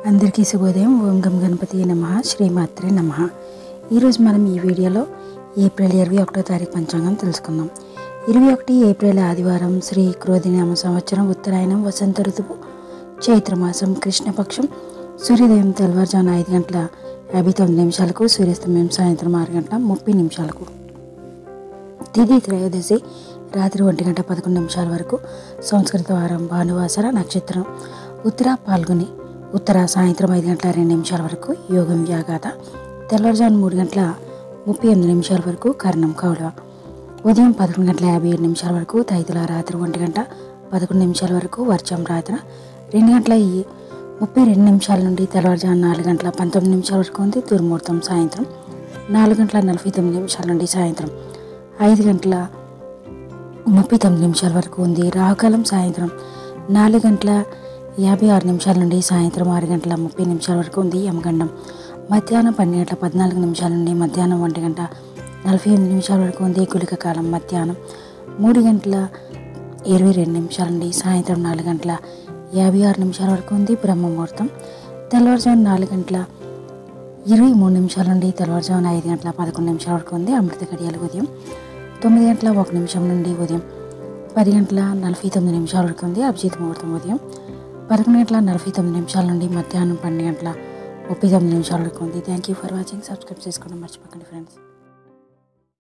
అందరికీ శుభోదయం. ఓం గం గణపతి నమః. శ్రీమాత్రే నమః. ఈరోజు మనం ఈ వీడియోలో ఏప్రిల్ 21వ తారీఖు పంచాంగం తెలుసుకుందాం. 21 ఏప్రిల్ ఆదివారం, శ్రీ క్రోధినామ సంవత్సరం, ఉత్తరాయణం, వసంత ఋతువు, చైత్రమాసం, కృష్ణపక్షం. సూర్యోదయం తెల్లవారుజామున 5 గంటల 59 నిమిషాలకు, సూర్యాస్తమయం సాయంత్రం 6 గంటల 30 నిమిషాలకు. తిథి త్రయోదశి రాత్రి 1 గంట 11 నిమిషాల వరకు. సంస్కృత వారం భానువాసర. నక్షత్రం ఉత్తర పాల్గొని. ఉత్తర సాయంత్రం 5 గంటల 2 నిమిషాల వరకు. యోగం వ్యాఘాత. తెల్లవారుజామున 3 గంటల 38 నిమిషాల వరకు. కర్ణం కౌళ. ఉదయం 11 గంటల 57 నిమిషాల వరకు. తైతుల రాత్రి 1 గంట 11 నిమిషాల వరకు. వర్జం రాత్రి 2 గంటల 32 నిమిషాల నుండి తెల్లవారుజామున 4 గంటల 19 నిమిషాల వరకు ఉంది. దుర్ముహూర్తం సాయంత్రం 4 గంటల 49 నిమిషాల నుండి సాయంత్రం 5 గంటల 39 నిమిషాల వరకు ఉంది. రాహుకాలం సాయంత్రం 4 గంటల 56 నిమిషాల నుండి సాయంత్రం 6 గంటల 30 నిమిషాల వరకు ఉంది. యమగండం మధ్యాహ్నం 12 గంటల 14 నిమిషాల నుండి మధ్యాహ్నం 1 గంట 48 నిమిషాల వరకు ఉంది. గుళిక కాలం మధ్యాహ్నం 3 గంటల 22 నిమిషాల నుండి సాయంత్రం 4 గంటల 56 నిమిషాల వరకు ఉంది. బ్రహ్మముహూర్తం తెల్లవారుజామున 4 గంటల 23 నిమిషాల నుండి తెల్లవారుజామున 5 గంటల 11 నిమిషాల వరకు ఉంది. అమృత గడియలు ఉదయం 9 గంటల 1 నిమిషం నుండి ఉదయం 10 గంటల 49 నిమిషాల వరకు ఉంది. అభిజిత్ ముహూర్తం ఉదయం 11 గంటల 49 నిమిషాల నుండి మధ్యాహ్నం 12 గంటల 39 నిమిషాల వరకు ఉంది. Thank you for watching. Subscribe చేసుకోవడం మర్చిపోకండి ఫ్రెండ్స్.